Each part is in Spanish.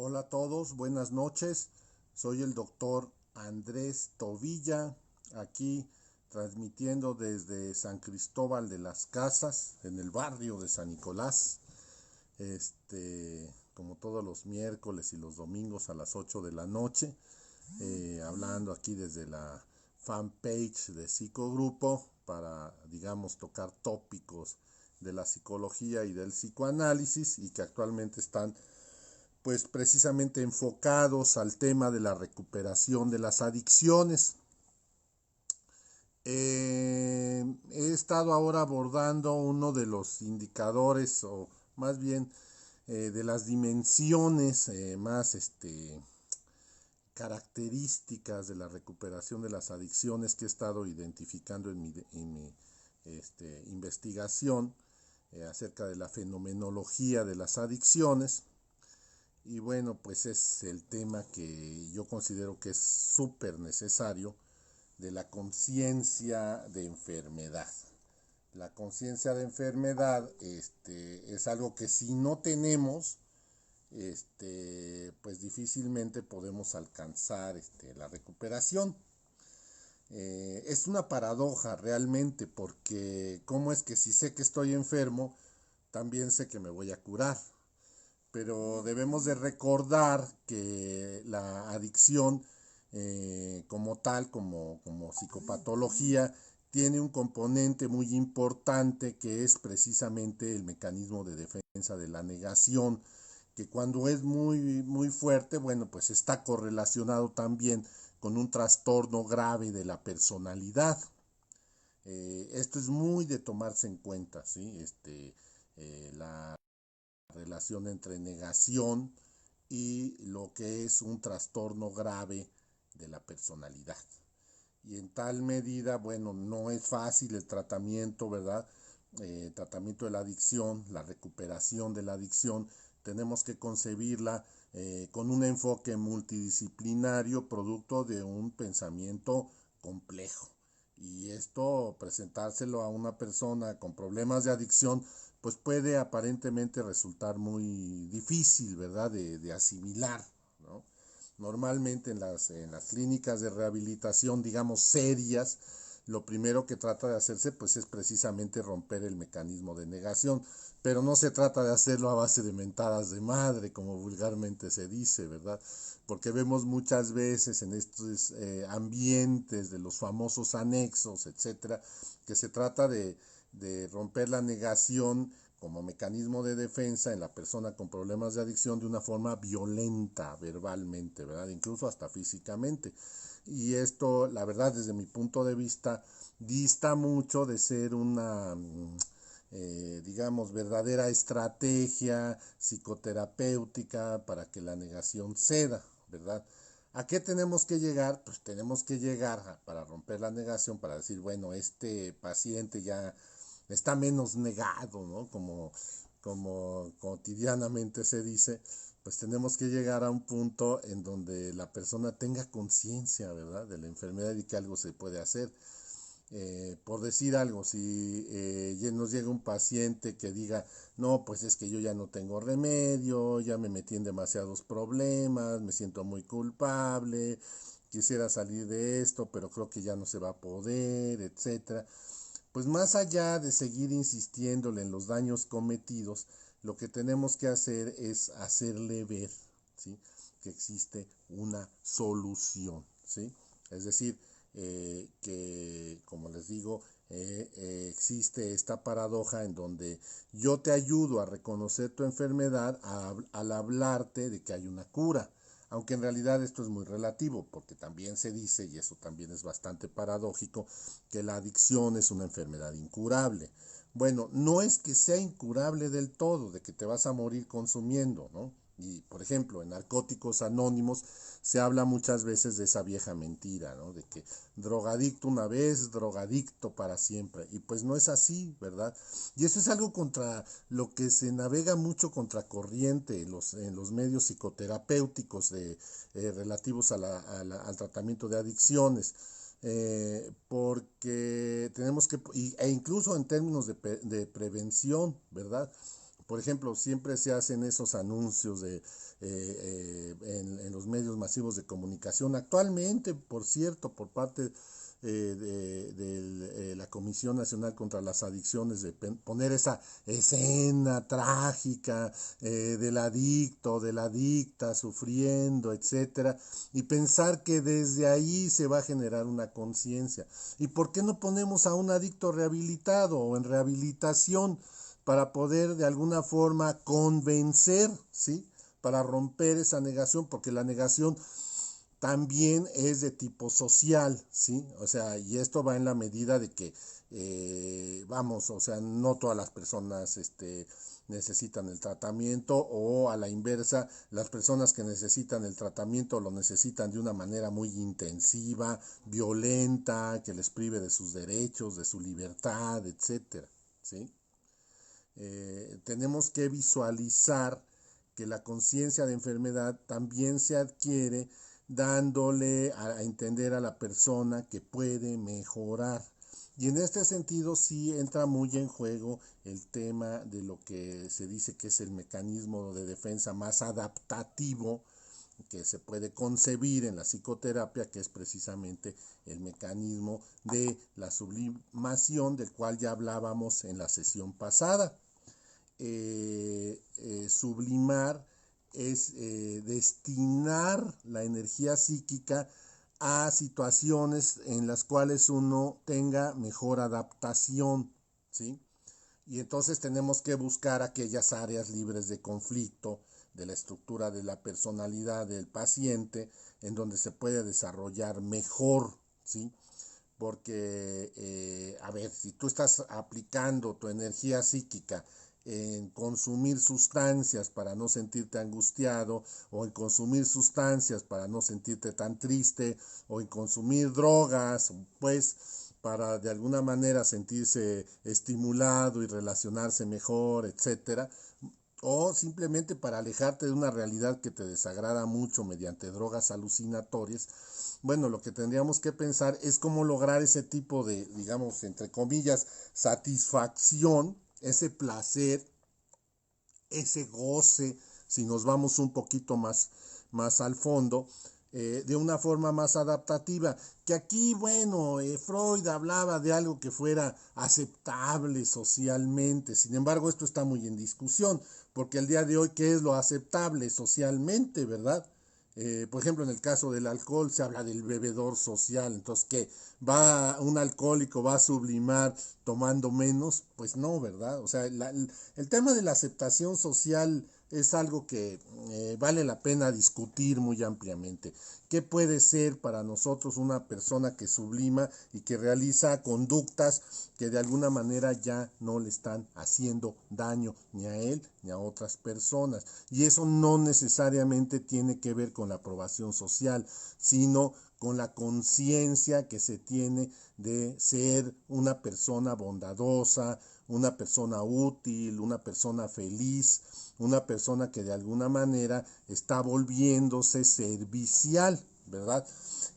Hola a todos, buenas noches. Soy el doctor Andrés Tobilla, aquí transmitiendo desde San Cristóbal de las Casas, en el barrio de San Nicolás. Como todos los miércoles y los domingos a las 8 de la noche, hablando aquí desde la fanpage de Psicogrupo para, digamos, tocar tópicos de la psicología y del psicoanálisis y que actualmente están pues precisamente enfocados al tema de la recuperación de las adicciones. He estado ahora abordando uno de los indicadores o más bien de las dimensiones más características de la recuperación de las adicciones que he estado identificando en mi investigación acerca de la fenomenología de las adicciones. Y bueno, pues es el tema que yo considero que es súper necesario de la conciencia de enfermedad. La conciencia de enfermedad es algo que si no tenemos, pues difícilmente podemos alcanzar la recuperación. Es una paradoja realmente porque cómo es que si sé que estoy enfermo, también sé que me voy a curar, pero debemos de recordar que la adicción como tal, como psicopatología, tiene un componente muy importante que es precisamente el mecanismo de defensa de la negación, que cuando es muy fuerte, bueno, pues está correlacionado también con un trastorno grave de la personalidad. Esto es muy de tomarse en cuenta, ¿sí? La relación entre negación y lo que es un trastorno grave de la personalidad. Y en tal medida, bueno, no es fácil el tratamiento, ¿verdad? El tratamiento de la adicción, la recuperación de la adicción, tenemos que concebirla con un enfoque multidisciplinario, producto de un pensamiento complejo. Y esto, presentárselo a una persona con problemas de adicción, pues puede aparentemente resultar muy difícil, ¿verdad? De asimilar, ¿no? Normalmente en las clínicas de rehabilitación, digamos, serias, lo primero que trata de hacerse pues es precisamente romper el mecanismo de negación, pero no se trata de hacerlo a base de mentadas de madre, como vulgarmente se dice, ¿verdad? Porque vemos muchas veces en estos ambientes de los famosos anexos, etcétera, que se trata de romper la negación como mecanismo de defensa en la persona con problemas de adicción de una forma violenta, verbalmente, ¿verdad? Incluso hasta físicamente. Y esto, la verdad, desde mi punto de vista, dista mucho de ser una, digamos, verdadera estrategia psicoterapéutica para que la negación ceda, ¿verdad? ¿A qué tenemos que llegar? Pues tenemos que llegar para romper la negación, para decir, bueno, este paciente ya está menos negado, ¿no? Como cotidianamente se dice, pues tenemos que llegar a un punto en donde la persona tenga conciencia, ¿verdad? De la enfermedad y que algo se puede hacer. Por decir algo, si nos llega un paciente que diga, no, pues es que yo ya no tengo remedio, ya me metí en demasiados problemas, me siento muy culpable, quisiera salir de esto, pero creo que ya no se va a poder, etcétera. Pues más allá de seguir insistiéndole en los daños cometidos, lo que tenemos que hacer es hacerle ver, ¿sí? Que existe una solución, ¿sí? Es decir, que, como les digo, existe esta paradoja en donde yo te ayudo a reconocer tu enfermedad al hablarte de que hay una cura, aunque en realidad esto es muy relativo, porque también se dice, y eso también es bastante paradójico, que la adicción es una enfermedad incurable. Bueno, no es que sea incurable del todo, de que te vas a morir consumiendo, ¿no? Y, por ejemplo, en Narcóticos Anónimos se habla muchas veces de esa vieja mentira, ¿no? De que drogadicto una vez, drogadicto para siempre. Y pues no es así, ¿verdad? Y eso es algo contra lo que se navega mucho contracorriente en los medios psicoterapéuticos relativos al tratamiento de adicciones. Porque tenemos que, e incluso en términos de prevención, ¿verdad? Por ejemplo, siempre se hacen esos anuncios en los medios masivos de comunicación. Actualmente, por cierto, por parte de la Comisión Nacional contra las Adicciones, de poner esa escena trágica del adicto, de la adicta sufriendo, etcétera, y pensar que desde ahí se va a generar una conciencia. ¿Y por qué no ponemos a un adicto rehabilitado o en rehabilitación para poder de alguna forma convencer, ¿sí? Para romper esa negación, porque la negación también es de tipo social, ¿sí? O sea, y esto va en la medida de que, vamos, o sea, no todas las personas necesitan el tratamiento, o a la inversa, las personas que necesitan el tratamiento lo necesitan de una manera muy intensiva, violenta, que les prive de sus derechos, de su libertad, etcétera, ¿sí? Tenemos que visualizar que la conciencia de enfermedad también se adquiere dándole a entender a la persona que puede mejorar. Y en este sentido sí entra muy en juego el tema de lo que se dice que es el mecanismo de defensa más adaptativo que se puede concebir en la psicoterapia, que es precisamente el mecanismo de la sublimación, del cual ya hablábamos en la sesión pasada. Sublimar es destinar la energía psíquica a situaciones en las cuales uno tenga mejor adaptación, ¿sí? Y entonces tenemos que buscar aquellas áreas libres de conflicto de la estructura de la personalidad del paciente, en donde se puede desarrollar mejor, ¿sí? Porque, a ver, si tú estás aplicando tu energía psíquica en consumir sustancias para no sentirte angustiado, o en consumir sustancias para no sentirte tan triste, o en consumir drogas, pues para de alguna manera sentirse estimulado y relacionarse mejor, etcétera, o simplemente para alejarte de una realidad que te desagrada mucho mediante drogas alucinatorias. Bueno, lo que tendríamos que pensar es cómo lograr ese tipo de, digamos, entre comillas, satisfacción, ese placer, ese goce, si nos vamos un poquito más al fondo, de una forma más adaptativa. Que aquí, bueno, Freud hablaba de algo que fuera aceptable socialmente. Sin embargo, esto está muy en discusión, porque el día de hoy, ¿qué es lo aceptable socialmente, verdad? Por ejemplo, en el caso del alcohol se habla del bebedor social. Entonces, ¿qué? ¿Va un alcohólico va a sublimar tomando menos? Pues no, ¿verdad? O sea, el tema de la aceptación social es algo que vale la pena discutir muy ampliamente. ¿Qué puede ser para nosotros una persona que sublima y que realiza conductas que de alguna manera ya no le están haciendo daño ni a él ni a otras personas? Y eso no necesariamente tiene que ver con la aprobación social, sino con la conciencia que se tiene de ser una persona bondadosa, una persona útil, una persona feliz, una persona que de alguna manera está volviéndose servicial, ¿verdad?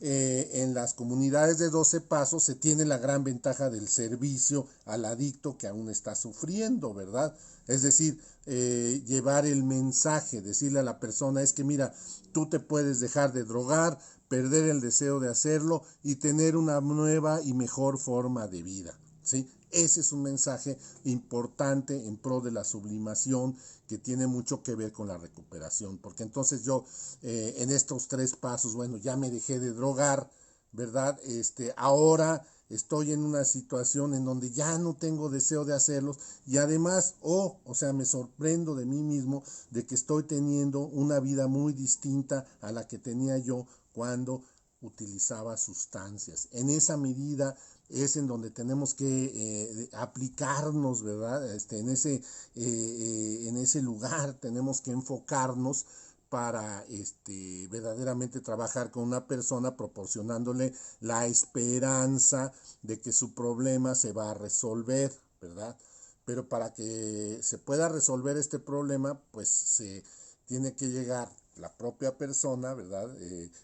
En las comunidades de 12 pasos se tiene la gran ventaja del servicio al adicto que aún está sufriendo, ¿verdad? Es decir, llevar el mensaje, decirle a la persona, es que mira, tú te puedes dejar de drogar, perder el deseo de hacerlo y tener una nueva y mejor forma de vida, ¿sí? Ese es un mensaje importante en pro de la sublimación, que tiene mucho que ver con la recuperación, porque entonces yo en estos 3 pasos, bueno, ya me dejé de drogar, ¿verdad? Ahora estoy en una situación en donde ya no tengo deseo de hacerlos, y además, o sea, me sorprendo de mí mismo de que estoy teniendo una vida muy distinta a la que tenía yo cuando utilizaba sustancias. En esa medida es en donde tenemos que aplicarnos, ¿verdad? En ese lugar tenemos que enfocarnos para verdaderamente trabajar con una persona, proporcionándole la esperanza de que su problema se va a resolver, ¿verdad? Pero para que se pueda resolver este problema, pues se tiene que llegar la propia persona, ¿verdad?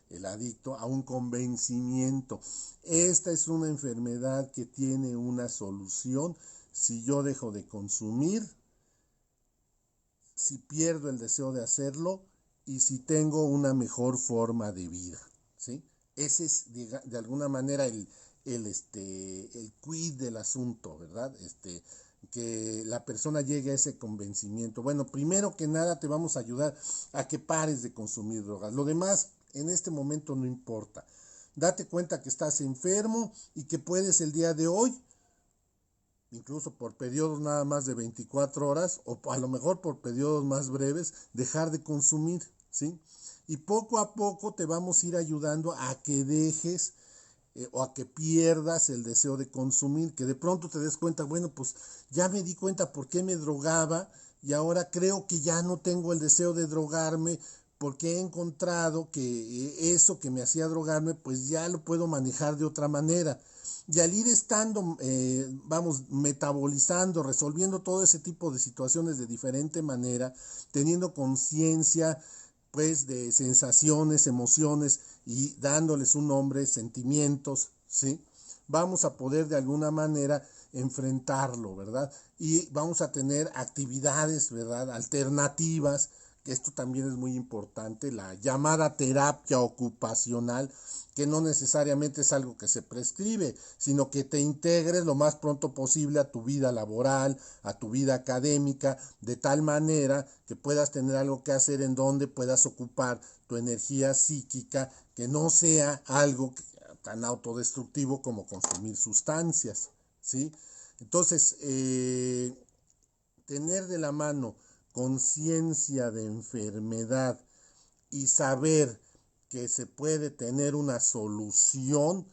El adicto, a un convencimiento. Esta es una enfermedad que tiene una solución si yo dejo de consumir si pierdo el deseo de hacerlo y si tengo una mejor forma de vida, ¿sí? Ese es de alguna manera el quid del asunto, ¿verdad? Que la persona llegue a ese convencimiento. Bueno, primero que nada te vamos a ayudar a que pares de consumir drogas. Lo demás en este momento no importa. Date cuenta que estás enfermo y que puedes el día de hoy, incluso por periodos nada más de 24 horas o a lo mejor por periodos más breves, dejar de consumir, ¿sí? Y poco a poco te vamos a ir ayudando a que dejes o a que pierdas el deseo de consumir, que de pronto te des cuenta, bueno, pues ya me di cuenta por qué me drogaba y ahora creo que ya no tengo el deseo de drogarme porque he encontrado que eso que me hacía drogarme, pues ya lo puedo manejar de otra manera. Y al ir estando, metabolizando, resolviendo todo ese tipo de situaciones de diferente manera, teniendo conciencia, pues, de sensaciones, emociones y dándoles un nombre, sentimientos, ¿sí? Vamos a poder de alguna manera enfrentarlo, ¿verdad? Y vamos a tener actividades, ¿verdad? Alternativas, que esto también es muy importante, la llamada terapia ocupacional, que no necesariamente es algo que se prescribe, sino que te integres lo más pronto posible a tu vida laboral, a tu vida académica, de tal manera que puedas tener algo que hacer en donde puedas ocupar tu energía psíquica, que no sea algo tan autodestructivo como consumir sustancias, ¿sí? Entonces, tener de la mano conciencia de enfermedad y saber que se puede tener una solución,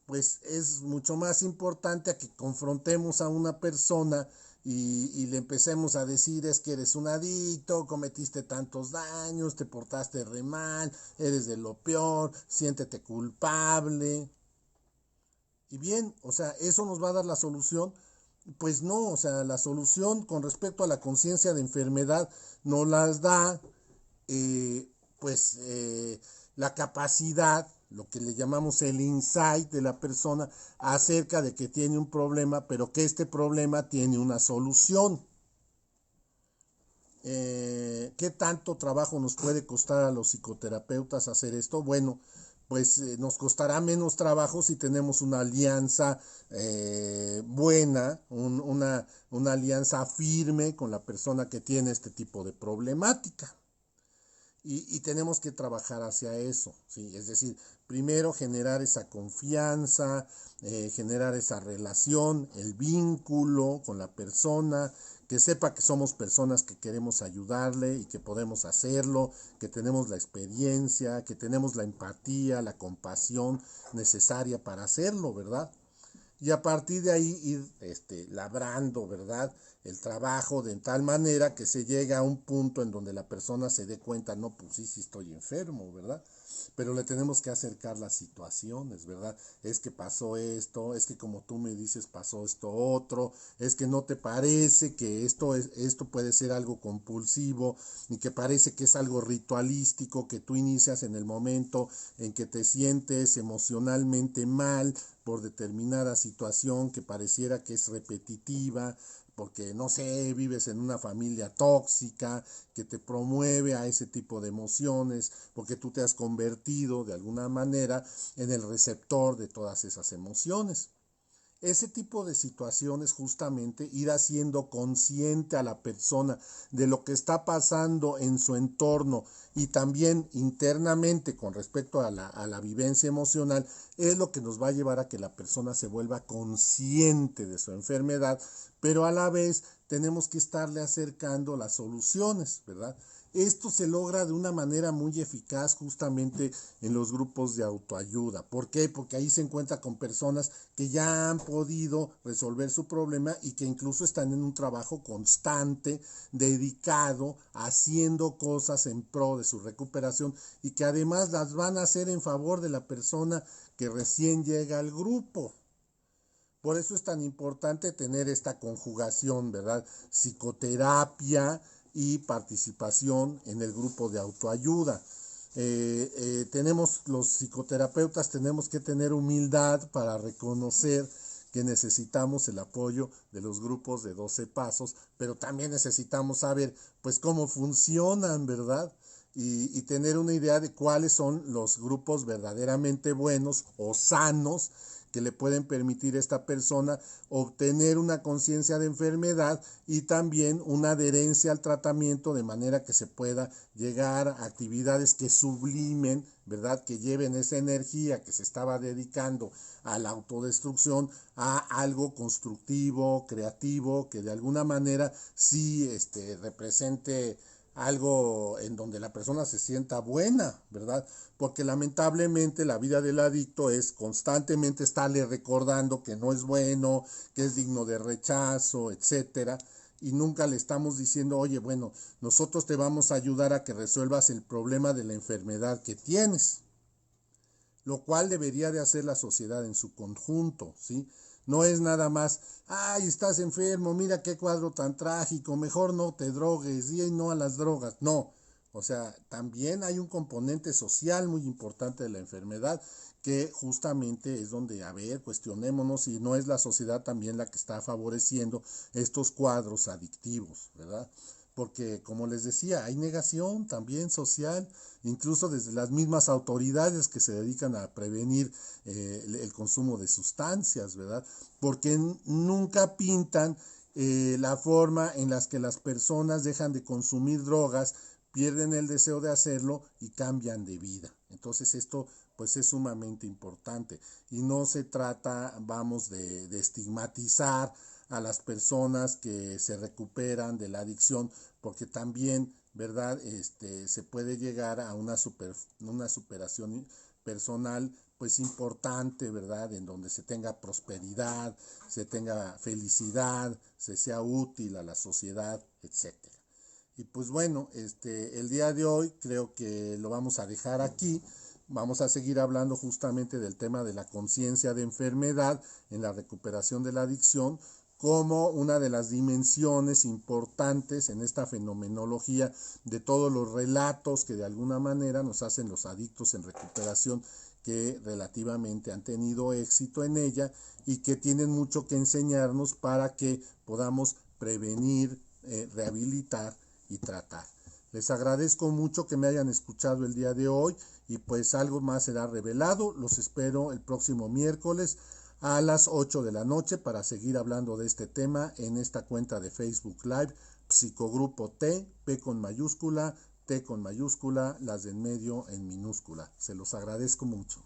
pues es mucho más importante a que confrontemos a una persona y le empecemos a decir es que eres un adicto, cometiste tantos daños, te portaste re mal, eres de lo peor, siéntete culpable. Y bien, o sea, ¿eso nos va a dar la solución? Pues no, o sea, la solución con respecto a la conciencia de enfermedad nos las da, eh, pues, la capacidad, lo que le llamamos el insight de la persona acerca de que tiene un problema, pero que este problema tiene una solución. ¿Qué tanto trabajo nos puede costar a los psicoterapeutas hacer esto? Bueno, pues nos costará menos trabajo si tenemos una alianza buena, una alianza firme con la persona que tiene este tipo de problemática. Y tenemos que trabajar hacia eso, ¿sí? Es decir, primero generar esa confianza, generar esa relación, el vínculo con la persona, que sepa que somos personas que queremos ayudarle y que podemos hacerlo, que tenemos la experiencia, que tenemos la empatía, la compasión necesaria para hacerlo, ¿verdad? Y a partir de ahí ir labrando, ¿verdad? El trabajo de tal manera que se llega a un punto en donde la persona se dé cuenta, no, pues sí, sí estoy enfermo, ¿verdad? Pero le tenemos que acercar las situaciones, ¿verdad? Es que pasó esto, es que como tú me dices pasó esto otro, es que no te parece que esto puede ser algo compulsivo, ni que parece que es algo ritualístico que tú inicias en el momento en que te sientes emocionalmente mal por determinada situación que pareciera que es repetitiva, porque no sé, vives en una familia tóxica que te promueve a ese tipo de emociones, porque tú te has convertido de alguna manera en el receptor de todas esas emociones. Ese tipo de situaciones, justamente ir haciendo consciente a la persona de lo que está pasando en su entorno y también internamente con respecto a la vivencia emocional, es lo que nos va a llevar a que la persona se vuelva consciente de su enfermedad, pero a la vez tenemos que estarle acercando las soluciones, ¿verdad? Esto se logra de una manera muy eficaz justamente en los grupos de autoayuda. ¿Por qué? Porque ahí se encuentra con personas que ya han podido resolver su problema y que incluso están en un trabajo constante, dedicado, haciendo cosas en pro de su recuperación y que además las van a hacer en favor de la persona que recién llega al grupo. Por eso es tan importante tener esta conjugación, ¿verdad? Psicoterapia y participación en el grupo de autoayuda. Tenemos los psicoterapeutas, tenemos que tener humildad para reconocer que necesitamos el apoyo de los grupos de 12 pasos, pero también necesitamos saber pues cómo funcionan, ¿verdad? Y tener una idea de cuáles son los grupos verdaderamente buenos o sanos que le pueden permitir a esta persona obtener una conciencia de enfermedad y también una adherencia al tratamiento, de manera que se pueda llegar a actividades que sublimen, ¿verdad? Que lleven esa energía que se estaba dedicando a la autodestrucción a algo constructivo, creativo, que de alguna manera sí represente algo en donde la persona se sienta buena, ¿verdad? Porque lamentablemente la vida del adicto es constantemente estarle recordando que no es bueno, que es digno de rechazo, etcétera, y nunca le estamos diciendo, oye, bueno, nosotros te vamos a ayudar a que resuelvas el problema de la enfermedad que tienes, lo cual debería de hacer la sociedad en su conjunto, ¿sí? No es nada más, ay, estás enfermo, mira qué cuadro tan trágico, mejor no te drogues, y no a las drogas. No, o sea, también hay un componente social muy importante de la enfermedad que justamente es donde, a ver, cuestionémonos si no es la sociedad también la que está favoreciendo estos cuadros adictivos, ¿verdad? Porque, como les decía, hay negación también social, incluso desde las mismas autoridades que se dedican a prevenir el consumo de sustancias, ¿verdad? Porque nunca pintan la forma en las que las personas dejan de consumir drogas, pierden el deseo de hacerlo y cambian de vida. Entonces esto pues es sumamente importante y no se trata, vamos, de estigmatizar a las personas que se recuperan de la adicción, porque también, ¿verdad? Se puede llegar a una superación personal pues importante, ¿verdad? En donde se tenga prosperidad, se tenga felicidad, se sea útil a la sociedad, etcétera. Y pues bueno, el día de hoy creo que lo vamos a dejar aquí. Vamos a seguir hablando justamente del tema de la conciencia de enfermedad en la recuperación de la adicción como una de las dimensiones importantes en esta fenomenología de todos los relatos que de alguna manera nos hacen los adictos en recuperación, que relativamente han tenido éxito en ella y que tienen mucho que enseñarnos para que podamos prevenir, rehabilitar y tratar. Les agradezco mucho que me hayan escuchado el día de hoy y pues algo más será revelado. Los espero el próximo miércoles a las 8 de la noche para seguir hablando de este tema en esta cuenta de Facebook Live, Psicogrupo T, P con mayúscula, T con mayúscula, las de en medio en minúscula. Se los agradezco mucho.